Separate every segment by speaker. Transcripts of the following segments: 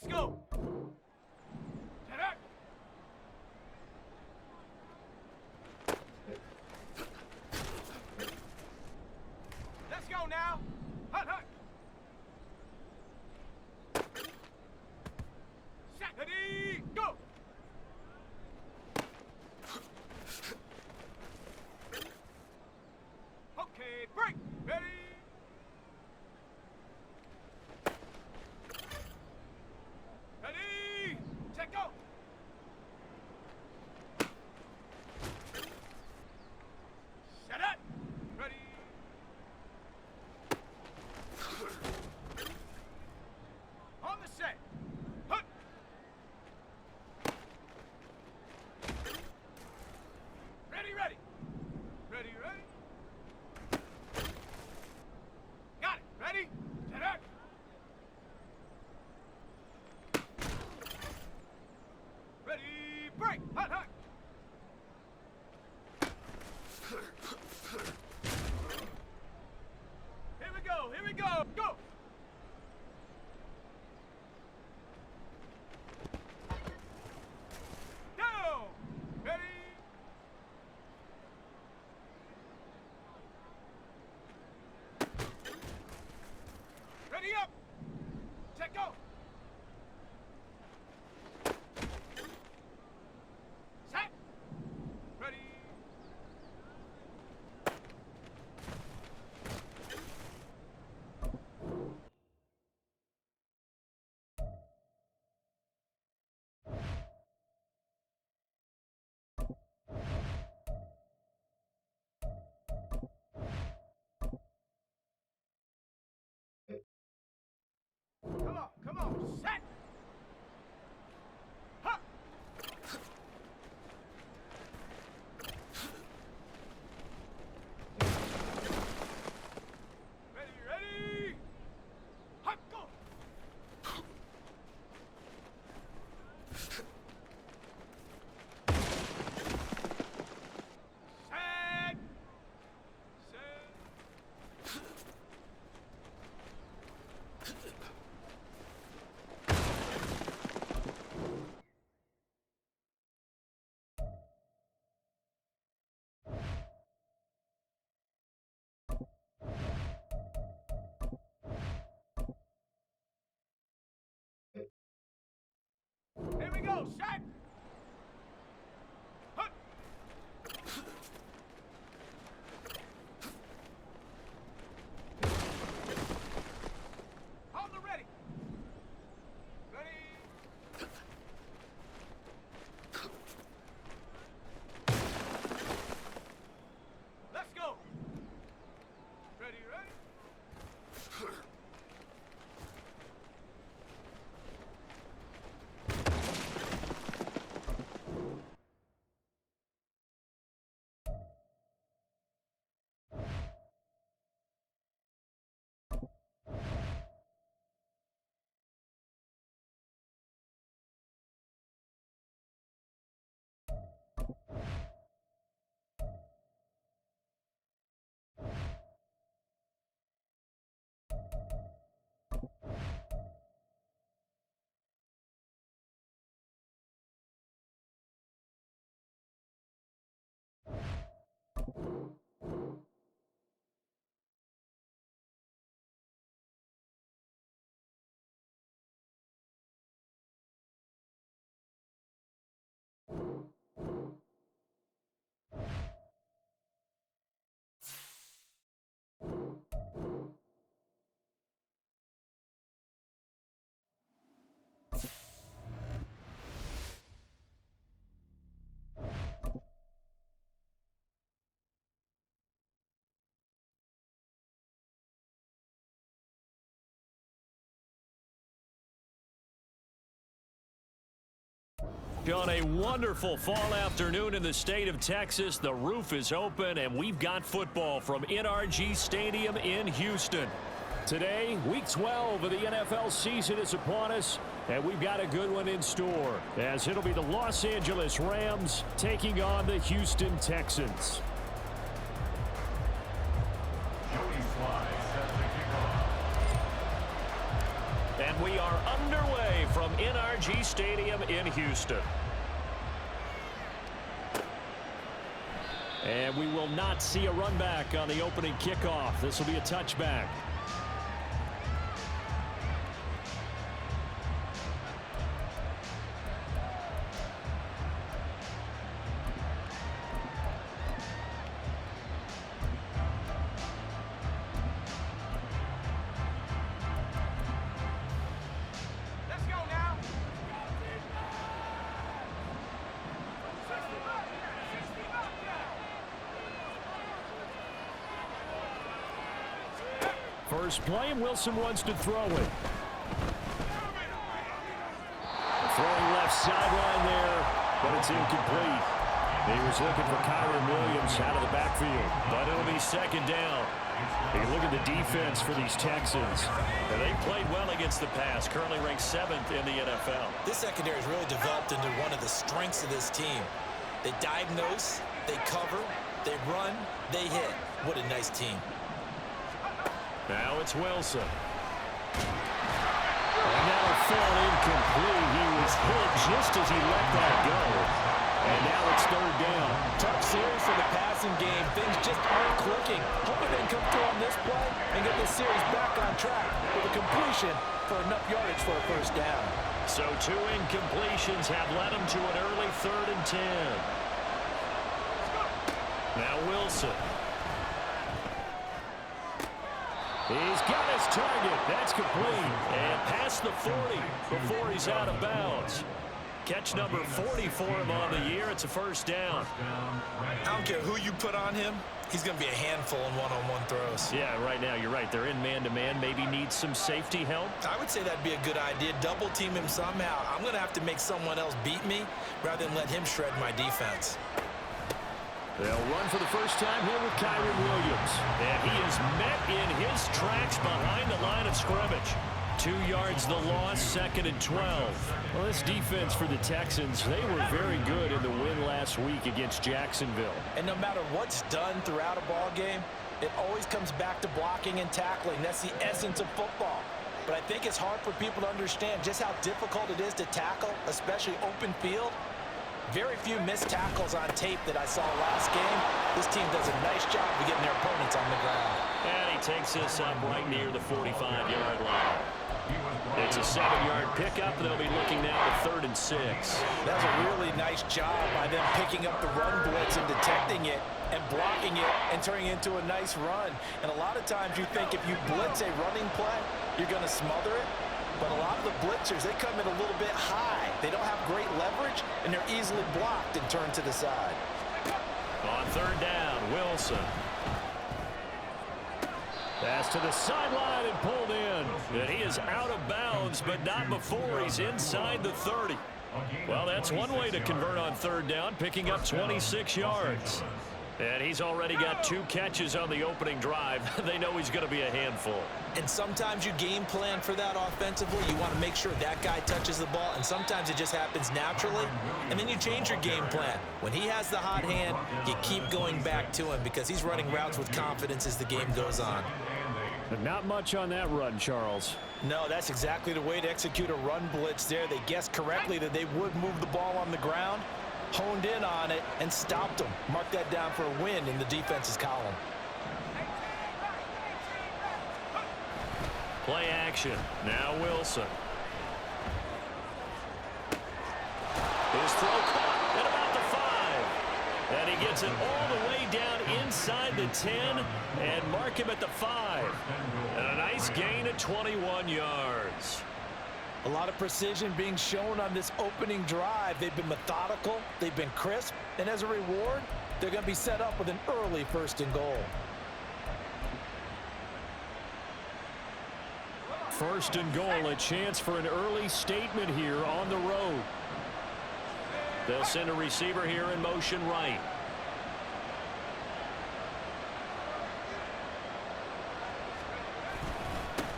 Speaker 1: Let's go. Let's go now. Hut, hut. Set. Ready, go. Okay, break. Ready. Ready. Set, go. Set up. Ready. On the set. Hut. Ready, ready. Ready, ready. Got it. Ready? Set up. Ready, break. Hut, hut. Here we go. Here we go. Go. Go. Ready. Ready up. Set, go. Set. Ready. Come on, set! Ha! Ready, ready! Ha, go! Set! Here we go, set! Hut! On the ready! Ready! Let's go! Ready, ready?
Speaker 2: On a wonderful fall afternoon in the state of Texas, the roof is open and we've got football from NRG Stadium in Houston. Today, week 12 of the NFL season is upon us, and we've got a good one in store, as it'll be the Los Angeles Rams taking on the Houston Texans. we are underway from NRG Stadium in Houston. And we will not see a run back on the opening kickoff. This will be a touchback. First play, and Wilson wants to throw it. Throwing left sideline there, but it's incomplete. He was looking for Kyron Williams out of the backfield, but it'll be second down. You look at the defense for these Texans. They played well against the pass, currently ranked 7th in the NFL.
Speaker 3: This secondary has really developed into one of the strengths of this team. They diagnose, they cover, they run, they hit. What a nice team.
Speaker 2: Now it's Wilson. And that'll fall incomplete. He was hit just as he let that go. And now it's third down.
Speaker 3: Tough series for the passing game. Things just aren't clicking. Hoping they can come through on this play and get this series back on track with a completion for enough yardage for a first down.
Speaker 2: So 2 incompletions have led him to an early 3rd and 10. Now Wilson. He's got his target. That's complete. And past the 40 before he's out of bounds. Catch number 40 for him on the year. It's a first down.
Speaker 3: I don't care who you put on him. He's going to be a handful in one-on-one throws.
Speaker 2: Yeah, right now you're right. They're in man-to-man. Maybe needs some safety help.
Speaker 3: I would say that'd be a good idea. Double team him somehow. I'm going to have to make someone else beat me rather than let him shred my defense.
Speaker 2: They'll run for the first time here with Kyron Williams. And he is met in his tracks behind the line of scrimmage. 2 yards the loss, 2nd and 12. Well, this defense for the Texans, they were very good in the win last week against Jacksonville.
Speaker 3: And no matter what's done throughout a ball game, it always comes back to blocking and tackling. That's the essence of football. But I think it's hard for people to understand just how difficult it is to tackle, especially open field. Very few missed tackles on tape that I saw last game. This team does a nice job of getting their opponents on the ground.
Speaker 2: And he takes this up right near the 45-yard line. It's a 7-yard pickup. They'll be looking now to 3rd and 6.
Speaker 3: That's a really nice job by them picking up the run blitz and detecting it and blocking it and turning it into a nice run. And a lot of times you think if you blitz a running play, you're going to smother it. But a lot of the blitzers, they come in a little bit high. They don't have great leverage, and they're easily blocked and turned to the side.
Speaker 2: On 3rd down, Wilson. Pass to the sideline and pulled in. And he is out of bounds, but not before he's inside the 30. Well, that's one way to convert on 3rd down, picking up 26 yards. And he's already got 2 catches on the opening drive. They know he's going to be a handful.
Speaker 3: And sometimes you game plan for that offensively. You want to make sure that guy touches the ball, and sometimes it just happens naturally. And then you change your game plan. When he has the hot hand, you keep going back to him because he's running routes with confidence as the game goes on.
Speaker 2: But not much on that run, Charles.
Speaker 3: No, that's exactly the way to execute a run blitz there. They guessed correctly that they would move the ball on the ground, honed in on it, and stopped them. Mark that down for a win in the defense's column.
Speaker 2: Play action. Now Wilson. His throw caught at about the 5. And he gets it all the way down inside the 10 and mark him at the 5. And a nice gain at 21 yards.
Speaker 3: A lot of precision being shown on this opening drive. They've been methodical, they've been crisp, and as a reward, they're going to be set up with an early 1st and goal.
Speaker 2: 1st and goal, a chance for an early statement here on the road. They'll send a receiver here in motion right.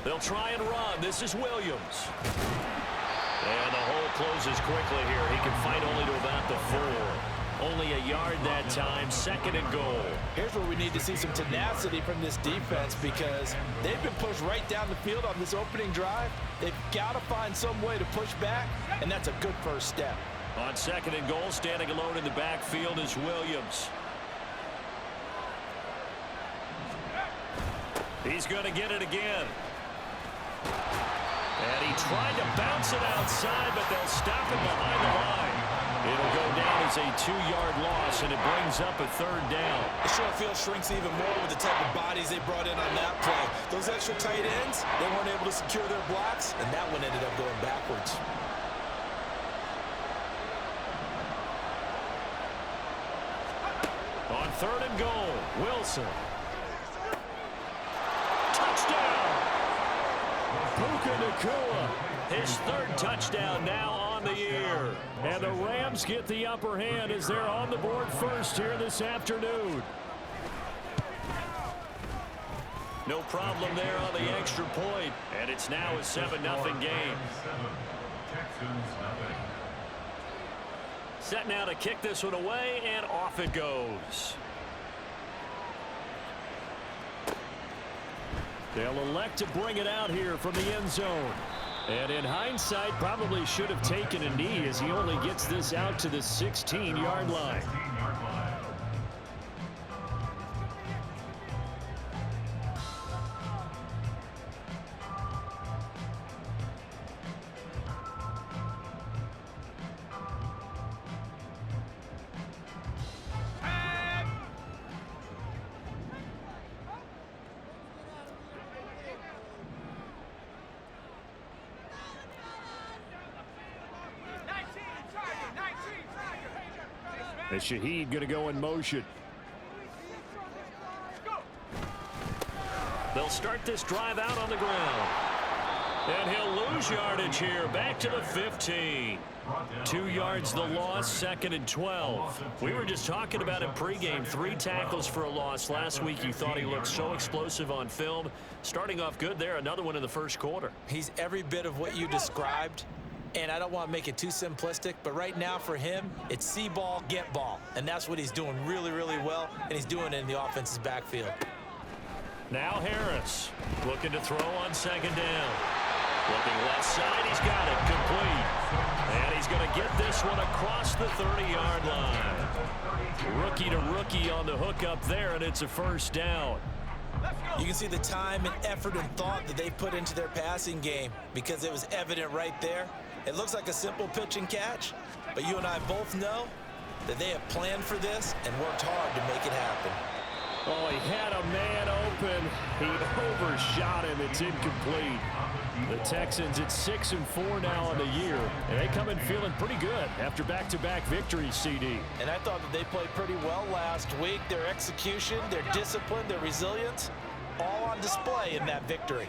Speaker 2: They'll try and run. This is Williams. And the hole closes quickly here. He can fight only to about the 4. Only a yard that time, 2nd and goal.
Speaker 3: Here's where we need to see some tenacity from this defense because they've been pushed right down the field on this opening drive. They've got to find some way to push back, and that's a good first step.
Speaker 2: On 2nd and goal, standing alone in the backfield is Williams. He's going to get it again. And he tried to bounce it outside, but they'll stop it behind the line. It'll go down as a 2-yard loss, and it brings up a 3rd down.
Speaker 3: The short field shrinks even more with the type of bodies they brought in on that play. Those extra tight ends, they weren't able to secure their blocks, and that one ended up going backwards.
Speaker 2: On 3rd and goal, Wilson. Touchdown! Puka Nacua, his 3rd touchdown now on the year. And the Rams get the upper hand as they're on the board first here this afternoon. No problem there on the extra point, and it's now a 7-0 game. Set now to kick this one away, and off it goes. They'll elect to bring it out here from the end zone. And in hindsight, probably should have taken a knee as he only gets this out to the 16-yard line. And Shaheed going to go in motion. They'll start this drive out on the ground. And he'll lose yardage here. Back to the 15. 2 yards the loss, 2nd and 12. We were just talking about it pregame. 3 tackles for a loss. Last week you thought he looked so explosive on film. Starting off good there. Another one in the first quarter.
Speaker 3: He's every bit of what you described. And I don't want to make it too simplistic, but right now for him, it's see ball, get ball. And that's what he's doing really, really well, and he's doing it in the offense's backfield.
Speaker 2: Now Harris looking to throw on 2nd down. Looking left side, he's got it complete. And he's going to get this one across the 30-yard line. Rookie to rookie on the hook up there, and it's a 1st down.
Speaker 3: You can see the time and effort and thought that they put into their passing game because it was evident right there. It looks like a simple pitch and catch, but you and I both know that they have planned for this and worked hard to make it happen.
Speaker 2: Oh, he had a man open. He overshot him. It's incomplete. The Texans at 6-4 now on the year, and they come in feeling pretty good after back-to-back victories, CD.
Speaker 3: And I thought that they played pretty well last week. Their execution, their discipline, their resilience, all on display in that victory.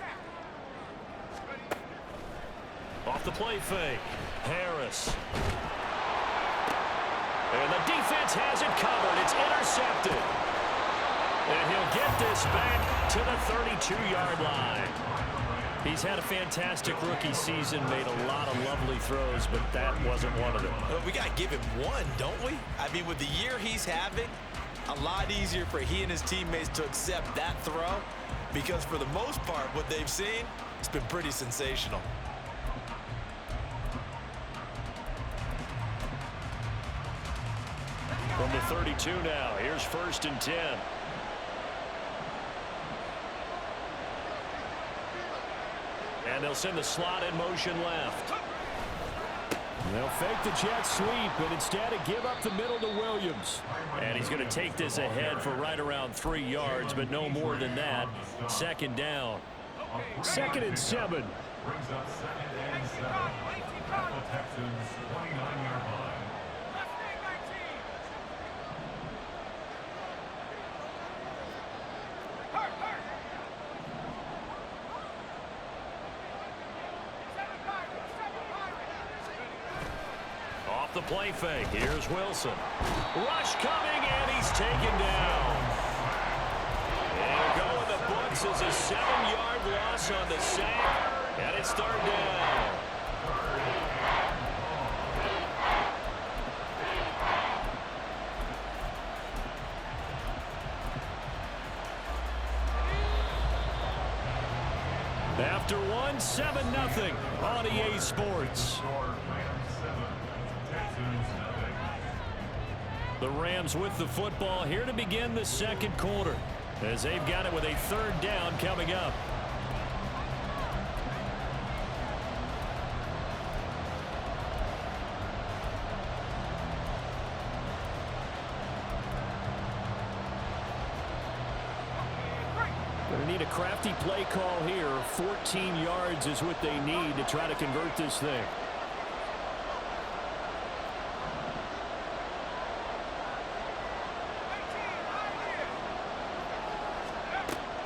Speaker 2: Off the play fake, Harris. And the defense has it covered. It's intercepted. And he'll get this back to the 32-yard line. He's had a fantastic rookie season, made a lot of lovely throws, but that wasn't one of them.
Speaker 3: Well, we got to give him one, don't we? I mean, with the year he's having, a lot easier for he and his teammates to accept that throw because for the most part, what they've seen, it's been pretty sensational.
Speaker 2: From the 32 now, here's 1st and 10. And they'll send the slot in motion left. They'll fake the jet sweep, but instead give up the middle to Williams. And he's going to take this ahead for right around 3 yards, but no more than that. 2nd down. 2nd and 7.
Speaker 1: Brings up 2nd and 7. Texans, 29-yard line.
Speaker 2: The play fake. Here's Wilson. Rush coming, and he's taken down. And go in the books as a 7-yard loss on the sack, and it's 3rd down. after one, 7-0 on EA Sports.
Speaker 1: Score, Rams 7, Texans nothing.
Speaker 2: The Rams with the football here to begin the second quarter as they've got it with a third down coming up. Going to need a crafty play call here. 14 yards is what they need to try to convert this thing.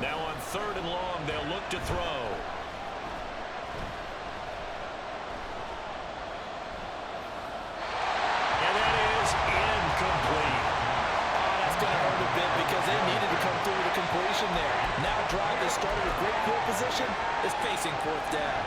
Speaker 2: Now on 3rd and long, they'll look to throw. And that is incomplete.
Speaker 3: That's going to hurt a bit because they needed to come through with a completion there. Now a drive that started with great field position is facing 4th down.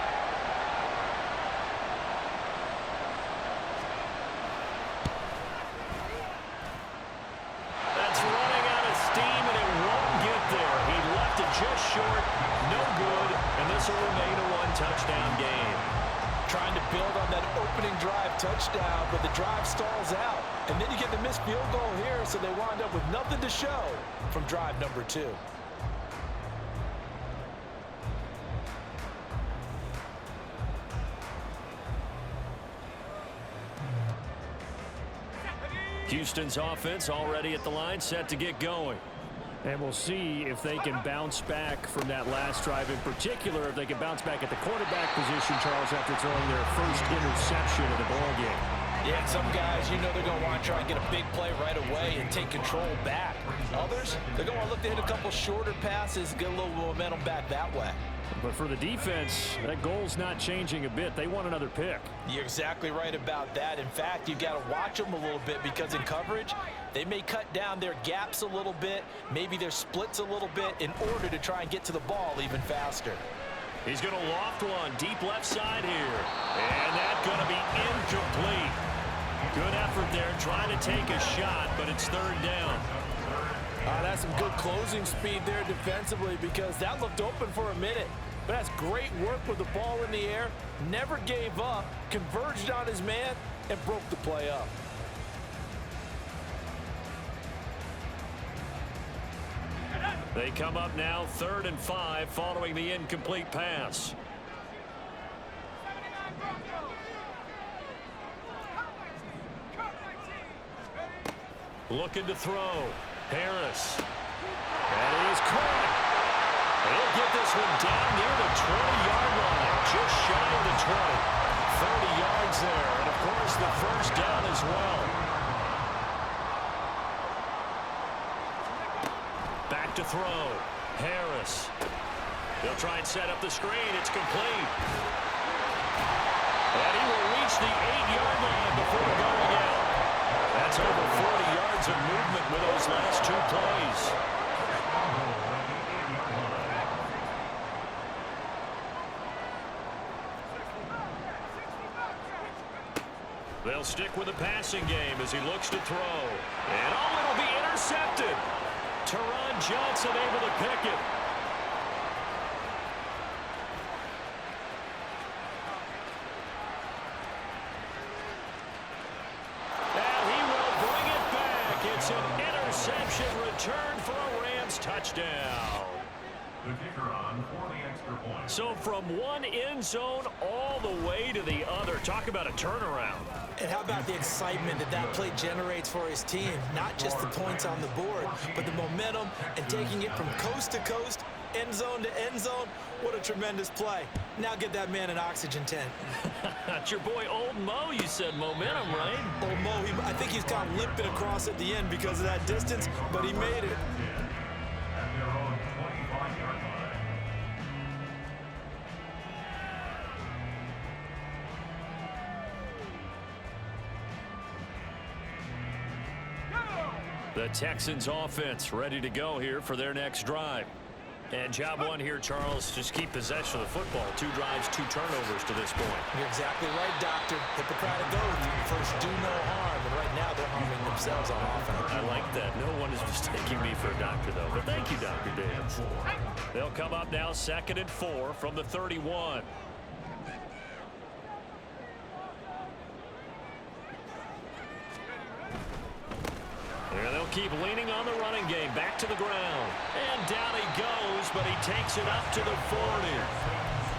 Speaker 2: That's running out of steam, and it won't get there. He left it just short, no good, and this will remain a one-touchdown game.
Speaker 3: Trying to build on that opening drive touchdown, but the drive stalls out. And then you get the missed field goal here, so they wind up with nothing to show from drive number 2.
Speaker 2: Houston's offense already at the line, set to get going. And we'll see if they can bounce back from that last drive, in particular if they can bounce back at the quarterback position, Charles, after throwing their first interception of the ballgame.
Speaker 3: Yeah, some guys, you know they're going to want to try and get a big play right away and take control back. Others, they're going to look to hit a couple shorter passes, get a little momentum back that way.
Speaker 2: But for the defense, that goal's not changing a bit. They want another pick.
Speaker 3: You're exactly right about that. In fact, you've got to watch them a little bit because in coverage, they may cut down their gaps a little bit, maybe their splits a little bit in order to try and get to the ball even faster.
Speaker 2: He's going to loft one deep left side here. And that's going to be incomplete. Good effort there trying to take a shot, but it's 3rd down.
Speaker 3: That's some good closing speed there defensively because that looked open for a minute. But that's great work with the ball in the air. Never gave up, converged on his man, and broke the play up.
Speaker 2: They come up now 3rd and 5 following the incomplete pass. Looking to throw. Harris. And he's caught. He'll get this one down near the 20-yard line. Just shy of the 20. 30 yards there. And, of course, the first down as well. Back to throw. Harris. They'll try and set up the screen. It's complete. And he will reach the 8-yard line before going out. That's over 40 yards of movement with those last 2 plays. They'll stick with the passing game as he looks to throw. And it'll be intercepted. Teron Johnson able to pick it. It's an interception return for a Rams touchdown.
Speaker 1: The kicker on for the extra point.
Speaker 2: So from one end zone all the way to the other. Talk about a turnaround.
Speaker 3: And how about the excitement that that play generates for his team? Not just the points on the board, but the momentum and taking it from coast to coast, end zone to end zone. What a tremendous play. Now get that man an oxygen tent.
Speaker 2: That's your boy Old Mo, you said momentum, right?
Speaker 3: Old Mo, I think he's kind of limping across at the end because of that distance, but he made it.
Speaker 1: At their own 25-yard line.
Speaker 2: The Texans offense ready to go here for their next drive. And job one here, Charles, just keep possession of the football. 2 drives, 2 turnovers to this point.
Speaker 3: You're exactly right, Doctor. Hippocratic oath. First, do no harm. And right now, they're harming themselves on offense.
Speaker 2: I like that. No one is mistaking me for a doctor, though. But thank you, Dr. Davis. They'll come up now 2nd and 4 from the 31. And they'll keep leaning on the running game. Back to the ground. And down he goes, but he takes it up to the 40.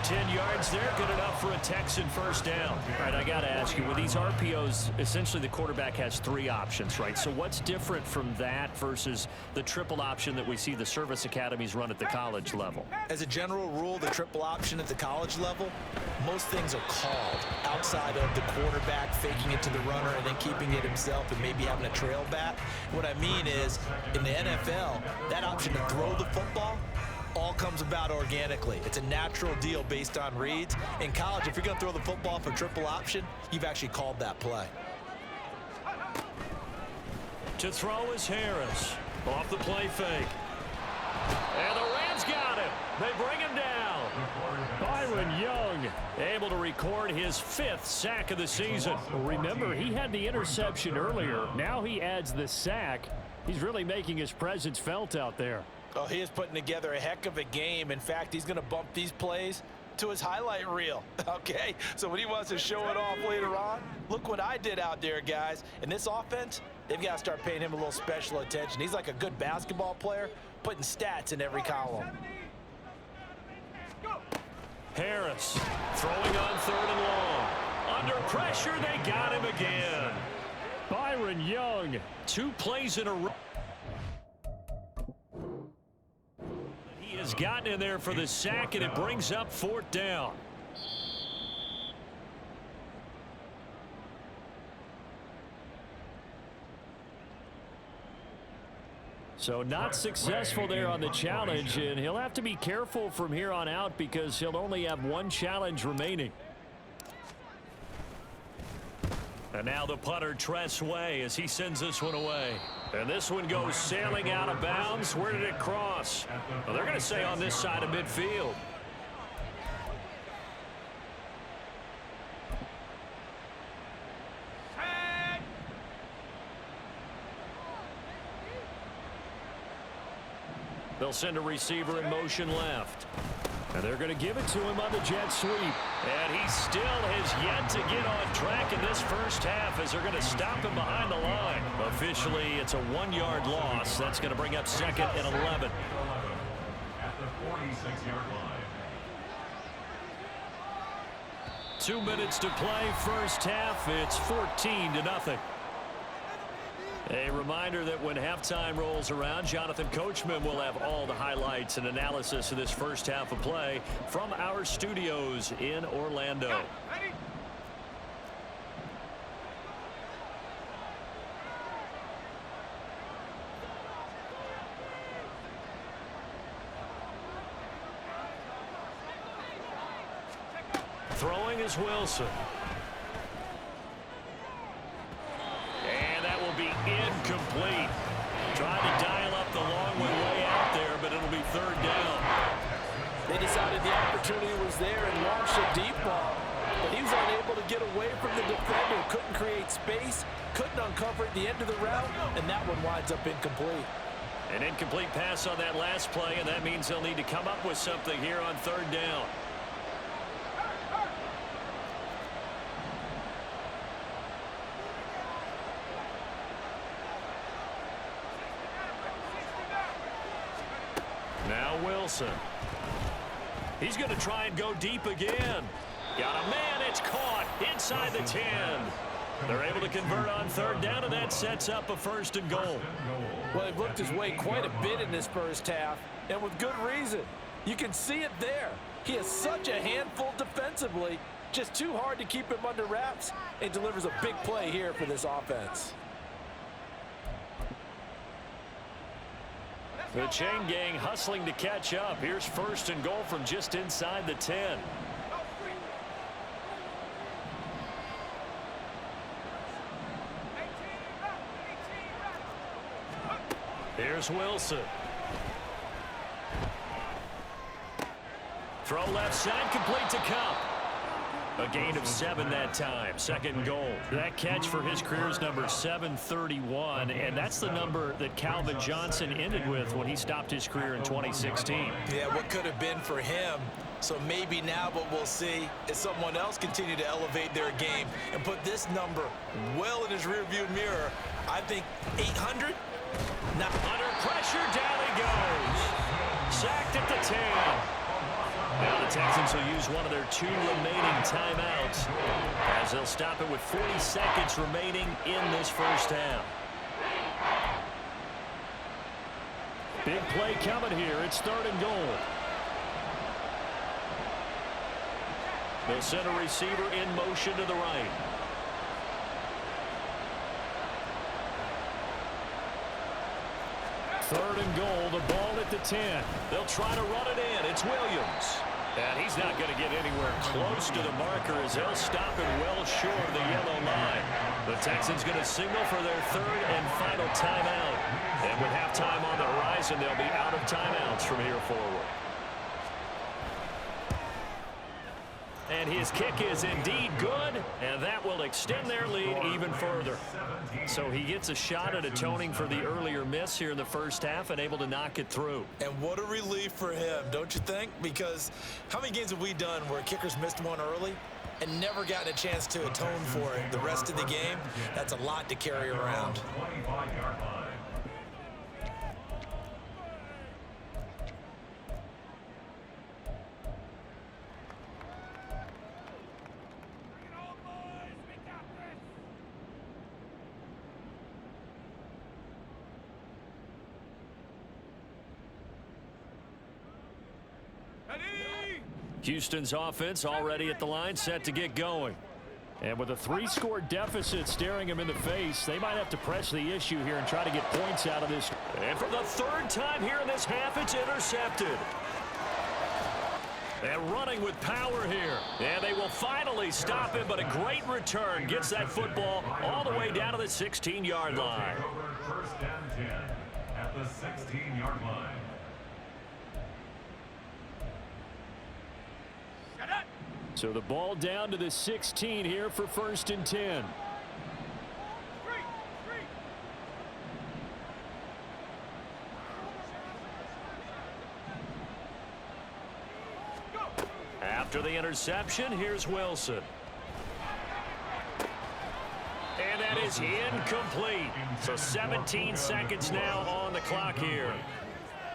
Speaker 2: 10 yards there, good enough for a Texan first down. All right, I got to ask you, with these RPOs, essentially the quarterback has 3 options, right? So what's different from that versus the triple option that we see the service academies run at the college level?
Speaker 3: As a general rule, the triple option at the college level, most things are called outside of the quarterback faking it to the runner and then keeping it himself and maybe having a trail back. What I mean is, in the NFL, that option to throw the football all comes about organically. It's a natural deal based on reads. In college, if you're going to throw the football for triple option, you've actually called that play.
Speaker 2: To throw is Harris. Off the play fake. And the Rams got him. They bring him down. Byron Young able to record his 5th sack of the season.
Speaker 4: Remember, he had the interception earlier. Now he adds the sack. He's really making his presence felt out there.
Speaker 3: Oh, he is putting together a heck of a game. In fact, he's going to bump these plays to his highlight reel, okay? So when he wants to show it off later on, look what I did out there, guys. And this offense, they've got to start paying him a little special attention. He's like a good basketball player, putting stats in every column.
Speaker 2: Harris throwing on 3rd and long. Under pressure, they got him again.
Speaker 4: Byron Young.
Speaker 2: 2 plays in a row. He has gotten in there for the sack, and it brings up 4th down.
Speaker 4: So not successful there on the challenge, and he'll have to be careful from here on out because he'll only have 1 challenge remaining.
Speaker 2: And now the punter, Tress Way, as he sends this one away. And this one goes sailing out of bounds. Where did it cross? Well, they're going to say on this side of midfield. They'll send a receiver in motion left. And they're going to give it to him on the jet sweep. And he still has yet to get on track in this first half as they're going to stop him behind the line. Officially, it's a 1-yard loss. That's going to bring up 2nd and 11.
Speaker 1: At the 46-yard line.
Speaker 2: 2 minutes to play, first half. It's 14-0. A reminder that when halftime rolls around, Jonathan Coachman will have all the highlights and analysis of this first half of play from our studios in Orlando. Throwing is Wilson. Be incomplete. Trying to dial up the long way out there, but it'll be 3rd down.
Speaker 3: They decided the opportunity was there and launched a deep ball, but he was unable to get away from the defender. Couldn't create space, couldn't uncover at the end of the route, and that one winds up incomplete.
Speaker 2: An incomplete pass on that last play, and that means they'll need to come up with something here on 3rd down. Now Wilson. He's going to try and go deep again. Got a man. It's caught inside the 10. They're able to convert on 3rd down, and that sets up a 1st and goal.
Speaker 3: Well, he looked his way quite a bit in this first half, and with good reason. You can see it there. He is such a handful defensively, just too hard to keep him under wraps, and delivers a big play here for this offense.
Speaker 2: The chain gang hustling to catch up. Here's 1st and goal from just inside the 10. Here's Wilson. Throw left side, complete to Cup. A gain of 7 that time. Second and goal. That catch for his career's number 731, and that's the number that Calvin Johnson ended with when he stopped his career in 2016.
Speaker 3: Yeah, what could have been for him. So maybe now what we'll see is someone else continue to elevate their game and put this number well in his rearview mirror. I think 800.
Speaker 2: Not under pressure, down he goes. Sacked at the 10. Now the Texans will use one of their 2 remaining timeouts as they'll stop it with 40 seconds remaining in this first half.
Speaker 4: Big play coming here. It's 3rd and goal.
Speaker 2: They'll send a receiver in motion to the right.
Speaker 4: Third and goal, the ball at the 10.
Speaker 2: They'll try to run it in. It's Williams. And he's not going to get anywhere close to the marker as they'll stop it well short of the yellow line. The Texans going to signal for their 3rd and final timeout. And with halftime on the horizon, they'll be out of timeouts from here forward. And his kick is indeed good, and that will extend their lead even further. So he gets a shot at atoning for the earlier miss here in the first half and able to knock it through.
Speaker 3: And what a relief for him, don't you think? Because how many games have we done where kickers missed one early and never gotten a chance to atone for it the rest of the game? That's a lot to carry around.
Speaker 1: 25-yard line.
Speaker 2: Houston's offense already at the line, set to get going.
Speaker 4: And with a 3-score deficit staring him in the face, they might have to press the issue here and try to get points out of this.
Speaker 2: And for the 3rd time here in this half, it's intercepted. And running with power here. And they will finally stop him, but a great return gets that football all the way down to the 16-yard line.
Speaker 1: First down 10 at the 16-yard line.
Speaker 4: So the ball down to the 16 here for 1st and 10.
Speaker 2: After the interception, here's Wilson. And that is incomplete. So 17 seconds now on the clock here.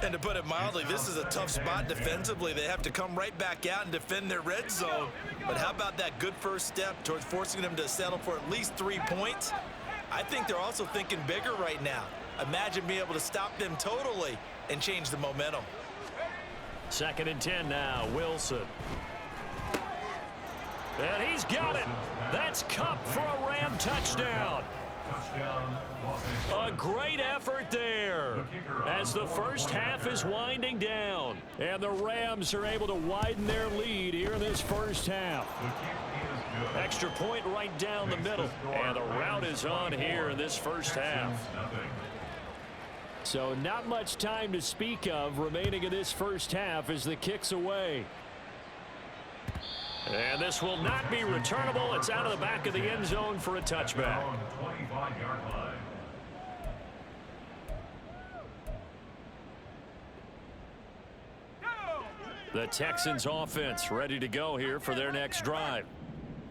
Speaker 3: And to put it mildly, this is a tough spot defensively. They have to come right back out and defend their red zone. But how about that good first step towards forcing them to settle for at least 3 points? I think they're also thinking bigger right now. Imagine being able to stop them totally and change the momentum.
Speaker 2: 2nd and 10 now, Wilson. And he's got it. That's Cup for a Ram touchdown. A great effort there as the first half is winding down.
Speaker 4: And the Rams are able to widen their lead here in this first half.
Speaker 2: Extra point right down the middle. And the route is on here in this first half.
Speaker 4: So not much time to speak of remaining in this first half as the kick's away.
Speaker 2: And this will not be returnable. It's out of the back of the end zone for a touchback. The Texans offense ready to go here for their next drive.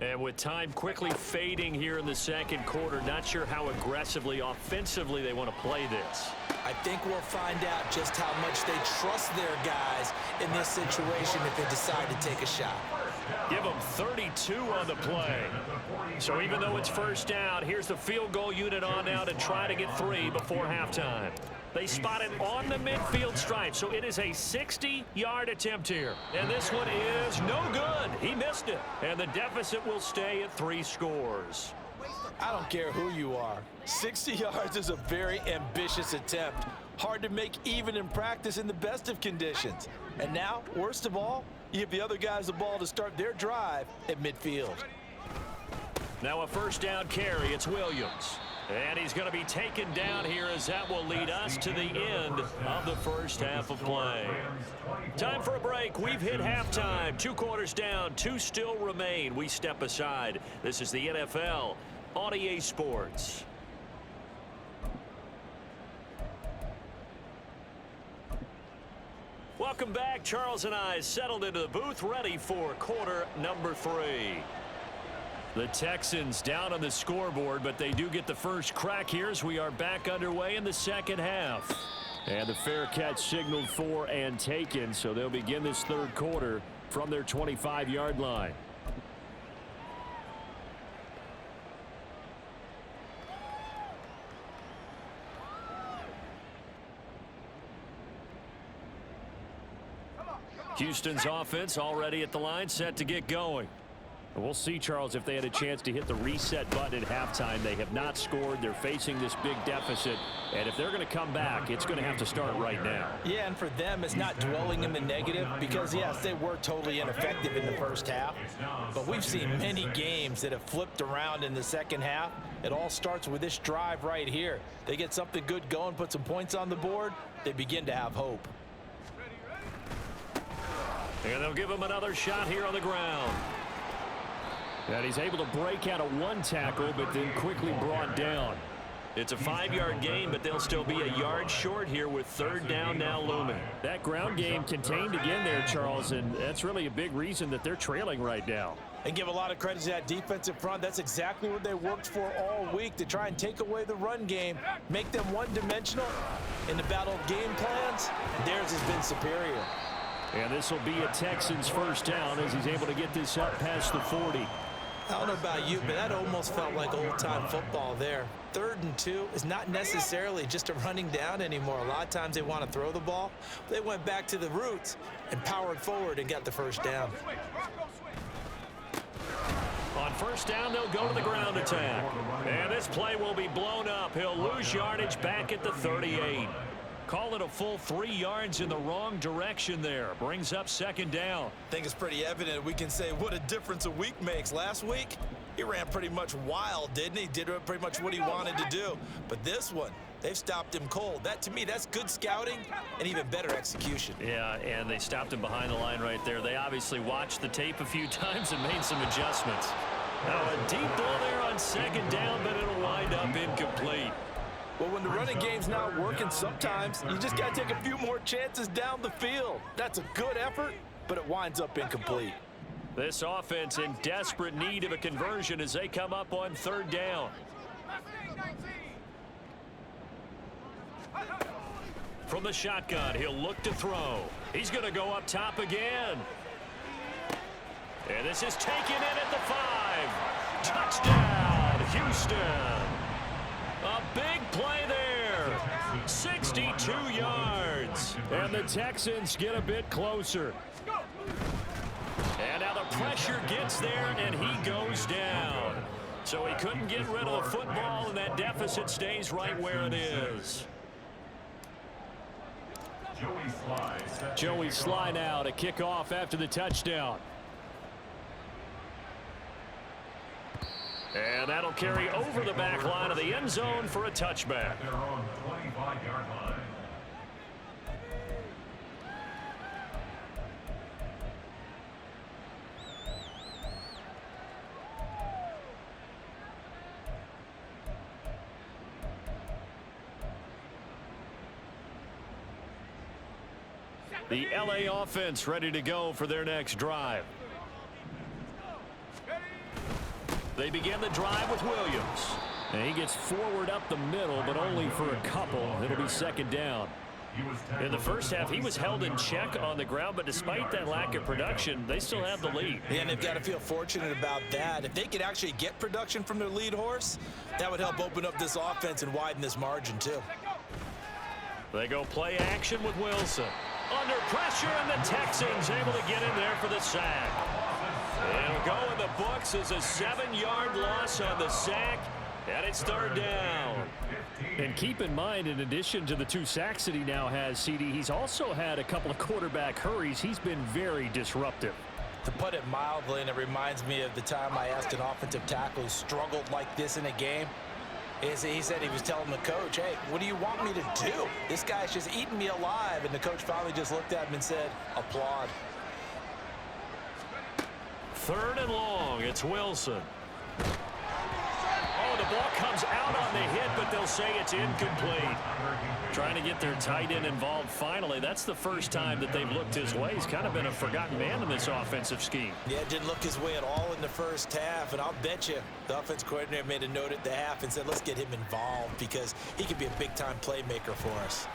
Speaker 2: And with time quickly fading here in the second quarter, not sure how aggressively, offensively they want to play this.
Speaker 3: I think we'll find out just how much they trust their guys in this situation if they decide to take a shot.
Speaker 2: Give them 32 on the play. So even though it's first down, here's the field goal unit on now to try to get 3 before halftime. They spot it on the midfield stripe, so it is a 60-yard attempt here. And this one is no good. He missed it. And the deficit will stay at 3 scores.
Speaker 3: I don't care who you are. 60 yards is a very ambitious attempt. Hard to make even in practice in the best of conditions. And now, worst of all, you give the other guys the ball to start their drive at midfield.
Speaker 2: Now a first down carry. It's Williams. And he's going to be taken down here as that will lead us to the end of the first half of play. Time for a break. We've hit halftime. 2 quarters down, 2 still remain. We step aside. This is the NFL on EA Sports. Welcome back. Charles and I settled into the booth, ready for quarter number 3. The Texans down on the scoreboard, but they do get the first crack here as we are back underway in the second half. And the fair catch signaled for and taken, so they'll begin this third quarter from their 25-yard line. Houston's offense already at the line, set to get going. We'll see, Charles, if they had a chance to hit the reset button at halftime. They have not scored. They're facing this big deficit. And if they're going to come back, it's going to have to start right now.
Speaker 3: Yeah, and for them, it's not dwelling in the negative because, yes, they were totally ineffective in the first half. But we've seen many games that have flipped around in the second half. It all starts with this drive right here. They get something good going, put some points on the board, they begin to have hope.
Speaker 2: And they'll give him another shot here on the ground. And he's able to break out of 1 tackle, but then quickly brought down. It's a 5-yard gain, but they'll still be a yard short here with third down now looming.
Speaker 4: That ground game contained again there, Charles, and that's really a big reason that they're trailing right now.
Speaker 3: And give a lot of credit to that defensive front. That's exactly what they worked for all week, to try and take away the run game, make them one-dimensional. In the battle of game plans, theirs has been superior.
Speaker 4: And this will be a Texans first down as he's able to get this up past the 40.
Speaker 3: I don't know about you, but that almost felt like old-time football there. 3rd and 2 is not necessarily just a running down anymore. A lot of times they want to throw the ball. They went back to the roots and powered forward and got the first down.
Speaker 2: On first down, they'll go to the ground attack. And this play will be blown up. He'll lose yardage back at the 38. Call it a full 3 yards in the wrong direction there. Brings up second down.
Speaker 3: I think it's pretty evident. We can say what a difference a week makes. Last week, he ran pretty much wild, didn't he? Did pretty much what he wanted to do. But this one, they've stopped him cold. That, to me, that's good scouting and even better execution.
Speaker 2: Yeah, and they stopped him behind the line right there. They obviously watched the tape a few times and made some adjustments. Now a deep ball there on second down, but it'll wind up incomplete.
Speaker 3: Well, when the running game's not working, sometimes you just got to take a few more chances down the field. That's a good effort, but it winds up incomplete.
Speaker 2: This offense in desperate need of a conversion as they come up on third down. From the shotgun, he'll look to throw. He's going to go up top again. And this is taken in at the 5. Touchdown, Houston. A big play there. 62 yards.
Speaker 4: And the Texans get a bit closer.
Speaker 2: And now the pressure gets there, and he goes down. So he couldn't get rid of the football, and that deficit stays right where it is.
Speaker 4: Joey Sly now to kick off after the touchdown.
Speaker 2: And that'll carry over the back line of the end zone for a touchback.
Speaker 1: Their own 25-yard line.
Speaker 2: The LA offense ready to go for their next drive. They begin the drive with Williams.
Speaker 4: And he gets forward up the middle, but only for a couple. It'll be second down.
Speaker 2: In the first half, he was held in check on the ground, but despite that lack of production, they still have the lead.
Speaker 3: Yeah, and they've got to feel fortunate about that. If they could actually get production from their lead horse, that would help open up this offense and widen this margin, too.
Speaker 2: They go play action with Wilson. Under pressure, and the Texans able to get in there for the sack. It'll go in the books as a 7-yard loss on the sack, and it's third down.
Speaker 4: And keep in mind, in addition to the 2 sacks that he now has, CD, he's also had a couple of quarterback hurries. He's been very disruptive.
Speaker 3: To put it mildly, and it reminds me of the time I asked an offensive tackle who struggled like this in a game, He said he was telling the coach, hey, what do you want me to do? This guy's just eating me alive. And the coach finally just looked at him and said, applaud.
Speaker 2: 3rd and long. It's Wilson. Oh, the ball comes out on the hit, but they'll say it's incomplete. Trying to get their tight end involved finally. That's the first time that they've looked his way. He's kind of been a forgotten man in this offensive scheme.
Speaker 3: Yeah, didn't look his way at all in the first half, and I'll bet you the offense coordinator made a note at the half and said, let's get him involved because he could be a big-time playmaker for us.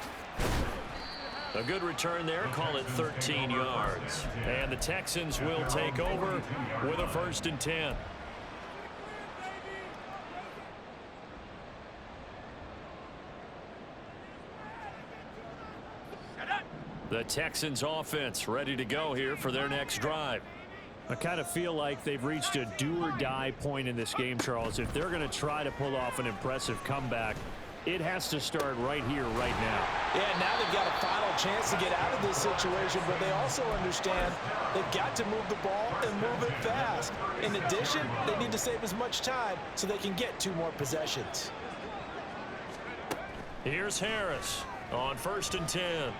Speaker 2: A good return there. Call it 13 yards. And the Texans will take over with a 1st and 10. The Texans offense ready to go here for their next drive.
Speaker 4: I kind of feel like they've reached a do-or-die point in this game, Charles. If they're going to try to pull off an impressive comeback, it has to start right here, right now.
Speaker 3: Yeah, now they've got a final chance to get out of this situation, but they also understand they've got to move the ball and move it fast. In addition, they need to save as much time so they can get 2 more possessions.
Speaker 2: Here's Harris on 1st and 10.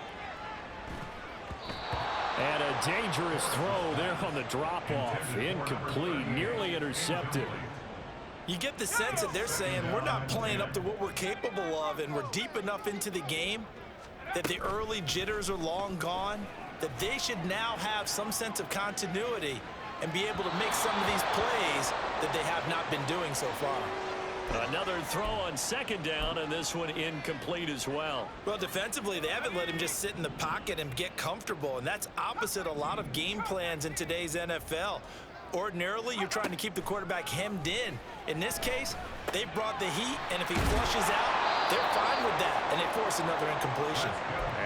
Speaker 4: And a dangerous throw there on the drop-off. Incomplete, nearly intercepted.
Speaker 3: You get the sense that they're saying we're not playing up to what we're capable of, and we're deep enough into the game that the early jitters are long gone, that they should now have some sense of continuity and be able to make some of these plays that they have not been doing so far.
Speaker 2: Another throw on 2nd down, and this one incomplete as well.
Speaker 3: Well, defensively, they haven't let him just sit in the pocket and get comfortable, and that's opposite a lot of game plans in today's NFL. Ordinarily, you're trying to keep the quarterback hemmed in. In this case, they brought the heat, and if he flushes out, they're fine with that, and they force another incompletion.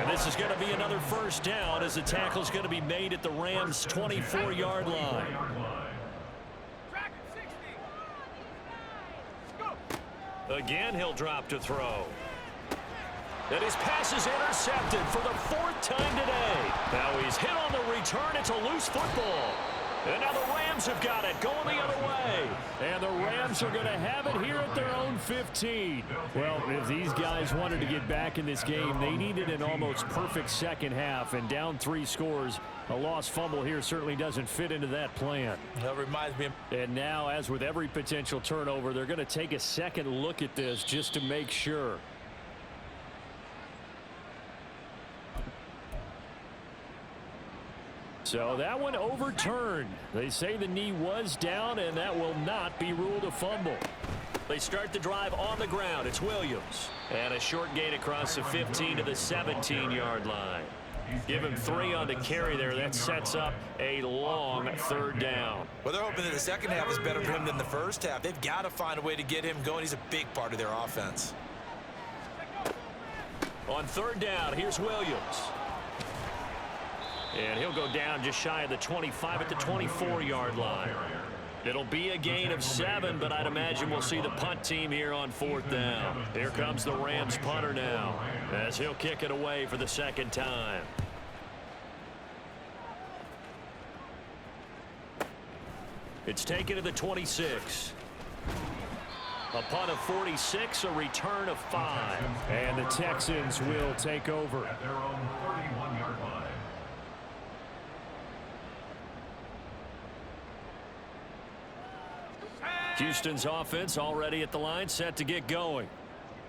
Speaker 2: And this is going to be another 1st down as the tackle's going to be made at the Rams' 24-yard line. Again, he'll drop to throw. And his pass is intercepted for the 4th time today. Now he's hit on the return. It's a loose football. And now the Rams have got it, going the other way. And the Rams are going to have it here at their own 15.
Speaker 4: Well, if these guys wanted to get back in this game, they needed an almost perfect second half. And down 3 scores, a lost fumble here certainly doesn't fit into that plan.
Speaker 3: That reminds me.
Speaker 4: And now, as with every potential turnover, they're going to take a second look at this just to make sure. So that one overturned. They say the knee was down, and that will not be ruled a fumble.
Speaker 2: They start the drive on the ground. It's Williams. And a short gain across the 15 to the 17-yard line. Give him 3 on the carry there. That sets up a long 3rd down.
Speaker 3: Well, they're hoping that the second half is better for him than the first half. They've got to find a way to get him going. He's a big part of their offense.
Speaker 2: On 3rd down, here's Williams. And he'll go down just shy of the 25 at the 24-yard line. It'll be a gain of 7, but I'd imagine we'll see the punt team here on 4th down. Here comes the Rams punter now as he'll kick it away for the 2nd time. It's taken to the 26. A punt of 46, a return of 5.
Speaker 4: And the Texans will take over.
Speaker 1: At their own 31-yard line.
Speaker 2: Houston's offense already at the line, set to get going.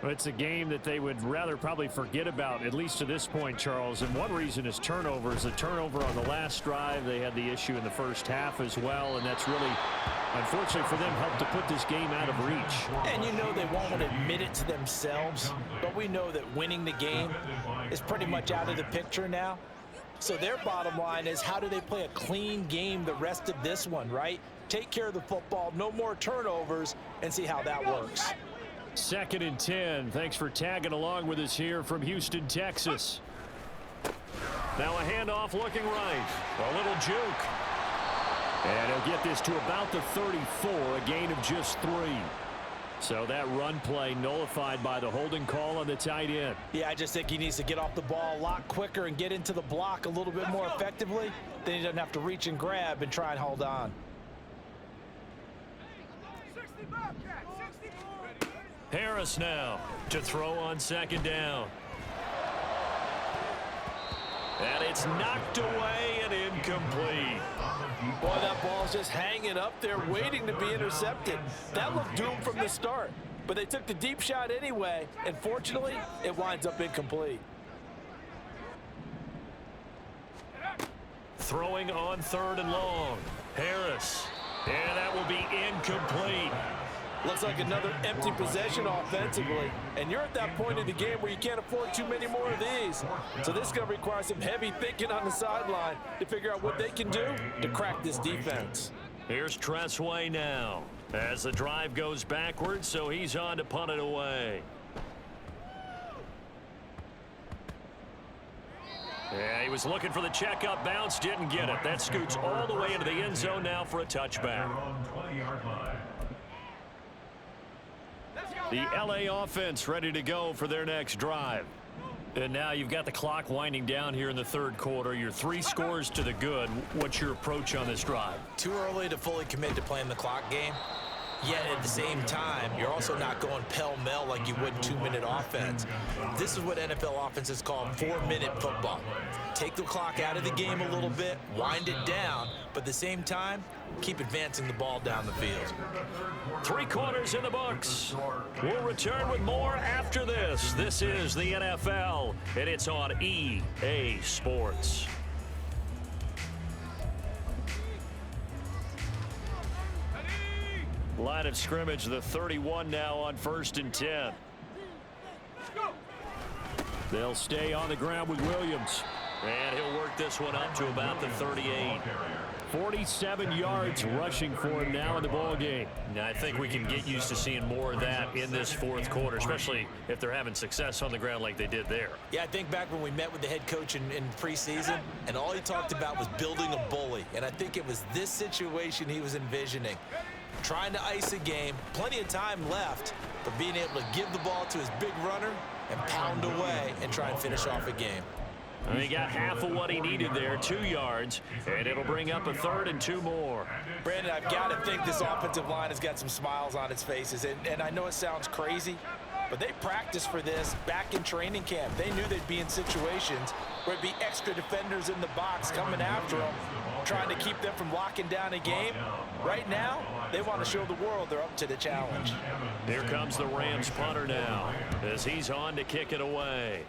Speaker 4: It's a game that they would rather probably forget about, at least to this point, Charles. And one reason is turnovers. A turnover on the last drive. They had the issue in the first half as well, and that's really, unfortunately for them, helped to put this game out of reach.
Speaker 3: And you know they won't admit it to themselves, but we know that winning the game is pretty much out of the picture now. So their bottom line is, how do they play a clean game the rest of this one, right? Take care of the football, no more turnovers, and see how that works.
Speaker 4: 2nd and 10. Thanks for tagging along with us here from Houston, Texas.
Speaker 2: Now a handoff looking right. A little juke.
Speaker 4: And he'll get this to about the 34, a gain of just 3. So that run play nullified by the holding call on the tight end.
Speaker 3: Yeah, I just think he needs to get off the ball a lot quicker and get into the block a little bit more effectively. Then he doesn't have to reach and grab and try and hold on.
Speaker 2: Harris now to throw on second down. And it's knocked away and incomplete.
Speaker 3: Boy, that ball's just hanging up there waiting to be intercepted. That looked doomed from the start. But they took the deep shot anyway, and fortunately, it winds up incomplete.
Speaker 2: Throwing on third and long. Harris. And that will be incomplete.
Speaker 3: Looks like another empty possession offensively. And you're at that point in the game where you can't afford too many more of these. So this is going to require some heavy thinking on the sideline to figure out what they can do to crack this defense.
Speaker 2: Here's Tressway now as the drive goes backwards, so he's on to punt it away. Yeah, he was looking for the checkup bounce, didn't get it. That scoots all the way into the end zone now for a touchback. The LA offense ready to go for their next drive. And now you've got the clock winding down here in the third quarter. You're 3 scores to the good. What's your approach on this drive?
Speaker 3: Too early to fully commit to playing the clock game. Yet at the same time, you're also not going pell-mell like you would 2-minute offense. This is what NFL offenses call 4-minute football. Take the clock out of the game a little bit, wind it down, but at the same time, keep advancing the ball down the field.
Speaker 2: 3 quarters in the books. We'll return with more after this. This is the NFL, and it's on EA Sports. Line of scrimmage, the 31 now on 1st and 10. They'll stay on the ground with Williams. And he'll work this one up to about the 38. 47 yards rushing for him now in the ball game. Now, I think we can get used to seeing more of that in this fourth quarter, especially if they're having success on the ground like they did there.
Speaker 3: Yeah, I think back when we met with the head coach in preseason, and all he talked about was building a bully. And I think it was this situation he was envisioning. Trying to ice a game, plenty of time left, but being able to give the ball to his big runner and pound away and try and finish off a game.
Speaker 2: And he got half of what he needed there, 2 yards, and it'll bring up a 3rd and 2 more.
Speaker 3: Brandon, I've got to think this offensive line has got some smiles on its faces, and I know it sounds crazy, but they practiced for this back in training camp. They knew they'd be in situations where it'd be extra defenders in the box coming after them, trying to keep them from locking down a game. Right now, they want to show the world they're up to the challenge.
Speaker 2: Here comes the Rams punter now as he's on to kick it away.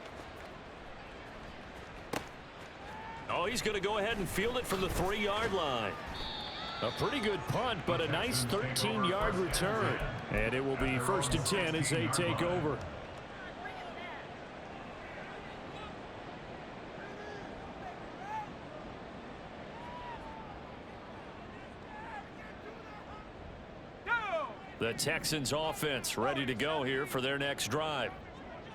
Speaker 2: Oh, he's going to go ahead and field it from the 3-yard line. A pretty good punt, but a nice 13-yard return. And it will be 1st and 10 as they take over. The Texans offense ready to go here for their next drive.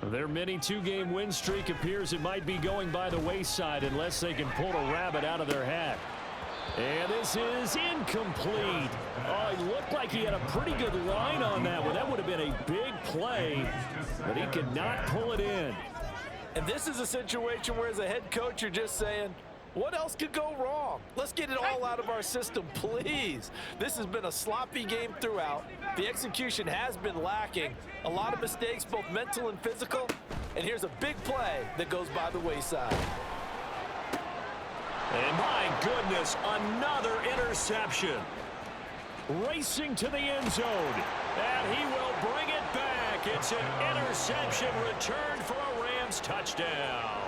Speaker 2: Their mini 2-game win streak appears it might be going by the wayside unless they can pull a rabbit out of their hat. And this is incomplete. Oh, it looked like he had a pretty good line on that one. That would have been a big play, but he could not pull it in.
Speaker 3: And this is a situation where as a head coach you're just saying, what else could go wrong? Let's get it all out of our system, please. This has been a sloppy game throughout. The execution has been lacking. A lot of mistakes, both mental and physical. And here's a big play that goes by the wayside.
Speaker 2: And my goodness, another interception. Racing to the end zone. And he will bring it back. It's an interception return for a Rams touchdown.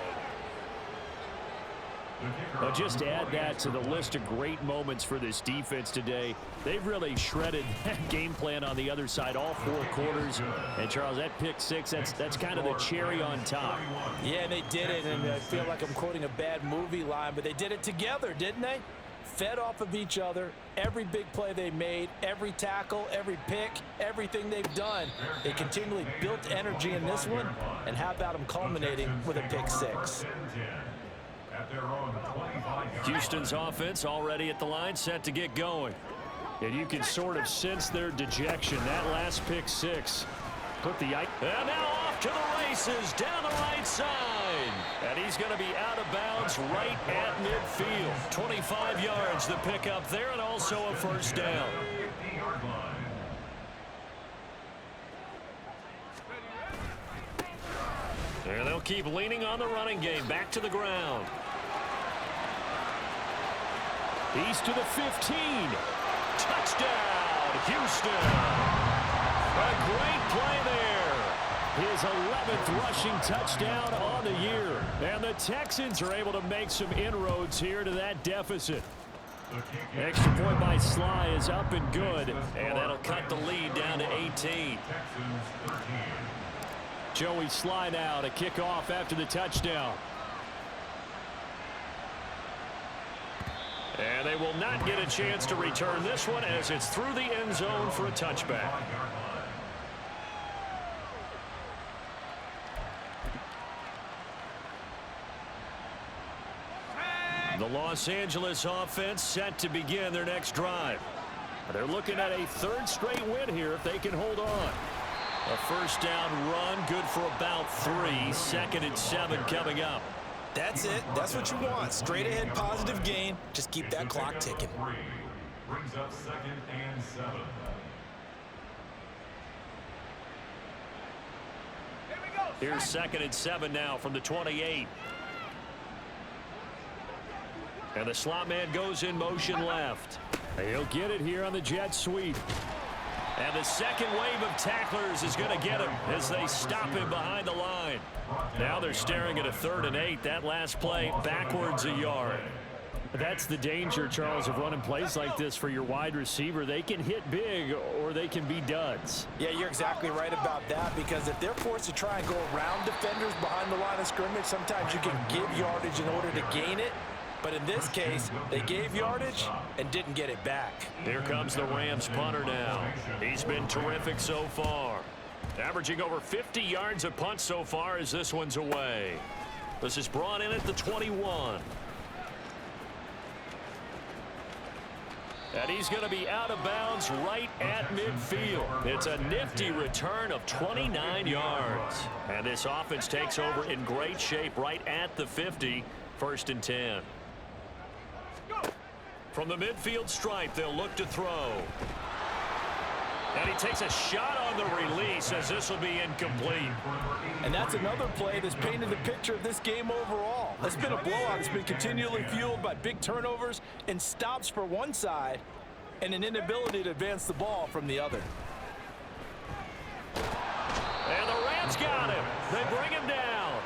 Speaker 2: Well, just add that to the list of great moments for this defense today. They've really shredded that game plan on the other side all 4 quarters. And, Charles, that pick 6, that's kind of the cherry on top.
Speaker 3: Yeah, they did it, and I feel like I'm quoting a bad movie line, but they did it together, didn't they? Fed off of each other, every big play they made, every tackle, every pick, everything they've done. They continually built energy in this one, and how about them culminating with a pick 6?
Speaker 2: Houston's offense already at the line, set to get going. And you can sort of sense their dejection. That last pick 6 put the... And now off to the races down the right side. And he's going to be out of bounds right at midfield. 25 yards the pickup there, and also a 1st down. keep leaning on the running game. Back to the ground. He's to the 15. Touchdown, Houston. A great play there. His 11th rushing touchdown on the year. And the Texans are able to make some inroads here to that deficit. Extra point by Sly is up and good. And that'll cut the lead down to 18. Joey Sly now to kick off after the touchdown. And they will not get a chance to return this one as it's through the end zone for a touchback. The Los Angeles offense set to begin their next drive. They're looking at a third straight win here if they can hold on. A first down run, good for about 3. 2nd and 7 coming up.
Speaker 3: That's it. That's what you want. Straight ahead positive gain. Just keep that clock ticking.
Speaker 1: Brings up 2nd and 7.
Speaker 2: Here's 2nd and 7 now from the 28. And the slot man goes in motion left. He'll get it here on the jet sweep. And the second wave of tacklers is going to get him as they stop him behind the line. Now they're staring at a 3rd and 8. That last play backwards a yard. That's the danger, Charles, of running plays like this for your wide receiver. They can hit big or they can be duds.
Speaker 3: Yeah, you're exactly right about that, because if they're forced to try and go around defenders behind the line of scrimmage, sometimes you can give yardage in order to gain it. But in this case, they gave yardage and didn't get it back.
Speaker 2: Here comes the Rams punter now. He's been terrific so far. Averaging over 50 yards a punt so far as this one's away. This is brought in at the 21. And he's going to be out of bounds right at midfield. It's a nifty return of 29 yards. And this offense takes over in great shape right at the 50. 1st and 10. From the midfield stripe, they'll look to throw. And he takes a shot on the release as this will be incomplete.
Speaker 3: And that's another play that's painted the picture of this game overall. It's been a blowout. It's been continually fueled by big turnovers and stops for one side and an inability to advance the ball from the other.
Speaker 2: And the Rams got him. They bring him down.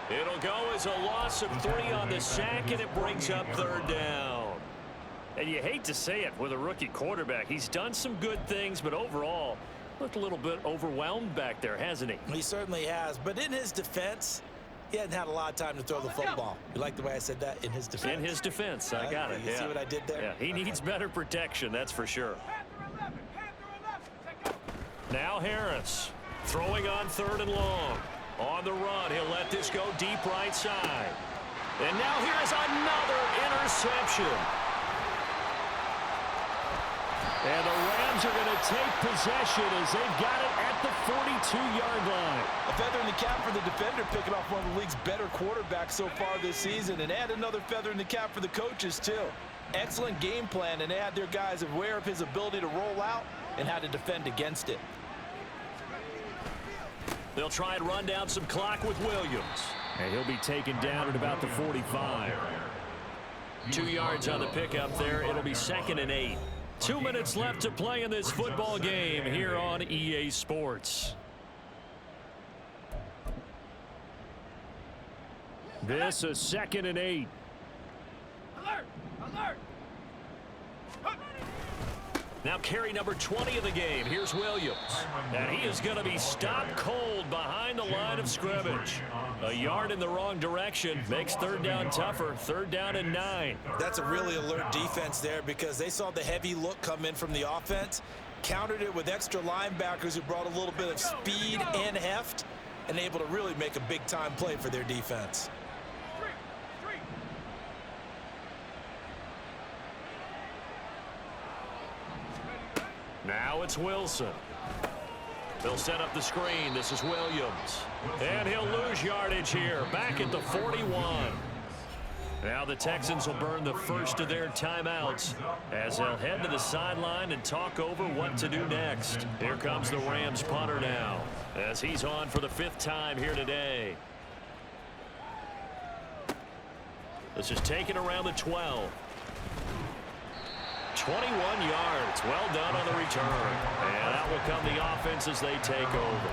Speaker 2: It'll go as a loss of 3 on the sack, and it brings up 3rd down. And you hate to say it with a rookie quarterback. He's done some good things, but overall, looked a little bit overwhelmed back there, hasn't he?
Speaker 3: He certainly has. But in his defense, he hadn't had a lot of time to throw the football. You like the way I said that? In his defense.
Speaker 2: In his defense. I got it.
Speaker 3: You see what I did there?
Speaker 2: Yeah, he needs better protection, that's for sure. Now Harris throwing on 3rd and long. On the run, he'll let this go deep right side. And now here's another interception. And the Rams are going to take possession as they've got it at the 42-yard line.
Speaker 3: A feather in the cap for the defender, picking off one of the league's better quarterbacks so far this season, and add another feather in the cap for the coaches, too. Excellent game plan, and they had their guys aware of his ability to roll out and how to defend against it.
Speaker 2: They'll try and run down some clock with Williams.
Speaker 4: And he'll be taken down at about the 45.
Speaker 2: 2 yards on the pickup there. It'll be 2nd and 8. 2 minutes left to play in this football game here on EA Sports.
Speaker 4: This is 2nd and 8.
Speaker 5: Alert! Alert!
Speaker 2: Now carry number 20 of the game. Here's Williams. And he is going to be stopped cold behind the line of scrimmage. A yard in the wrong direction makes 3rd down tougher. 3rd down and 9.
Speaker 3: That's a really alert defense there, because they saw the heavy look come in from the offense, countered it with extra linebackers who brought a little bit of speed and heft, and able to really make a big-time play for their defense.
Speaker 2: Now it's Wilson. They'll set up the screen. This is Williams. And he'll lose yardage here. Back at the 41. Now the Texans will burn the first of their timeouts as they'll head to the sideline and talk over what to do next. Here comes the Rams punter now as he's on for the 5th time here today. This is taken around the 12. 21 yards. Well done on the return. And out will come the offense as they take over.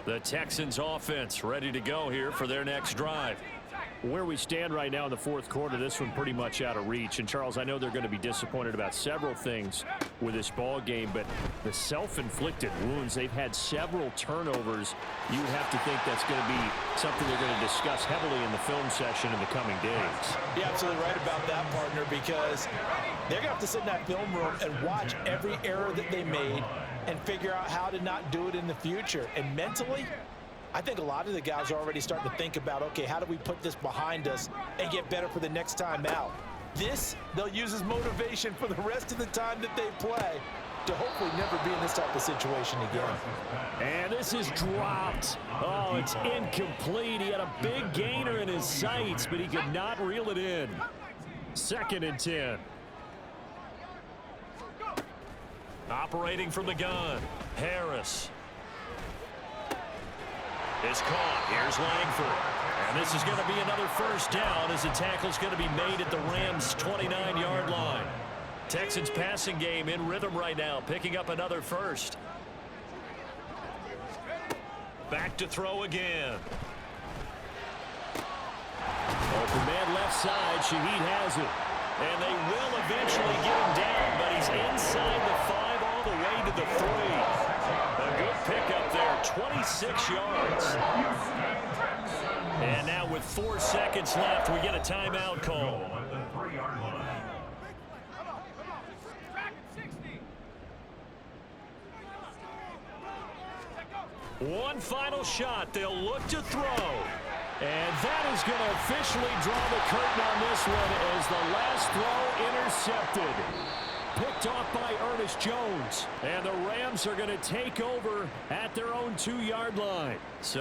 Speaker 2: The Texans offense ready to go here for their next drive.
Speaker 4: Where we stand right now in the fourth quarter, this one pretty much out of reach. And, Charles, I know they're going to be disappointed about several things with this ball game, but the self-inflicted wounds, they've had several turnovers. You have to think that's going to be something they're going to discuss heavily in the film session in the coming days.
Speaker 3: You're absolutely right about that, partner, because they're going to have to sit in that film room and watch every error that they made and figure out how to not do it in the future. And mentally, I think a lot of the guys are already starting to think about, okay, how do we put this behind us and get better for the next time out? This, they'll use as motivation for the rest of the time that they play to hopefully never be in this type of situation again.
Speaker 2: And this is dropped. Oh, it's incomplete. He had a big gainer in his sights, but he could not reel it in. 2nd and 10. Operating from the gun, Harris is caught. Here's Langford. And this is going to be another first down as the tackle's going to be made at the Rams' 29-yard line. Texans passing game in rhythm right now, picking up another first. Back to throw again. Open man left side. Shaheed has it. And they will eventually get him down, but he's inside the 5 all the way to the 3. A good pickup there, 26 yards. And now with 4 seconds left, we get a timeout call. One final shot. They'll look to throw. And that is going to officially draw the curtain on this one as the last throw intercepted. Picked off by Ernest Jones. And the Rams are going to take over at their own 2-yard line.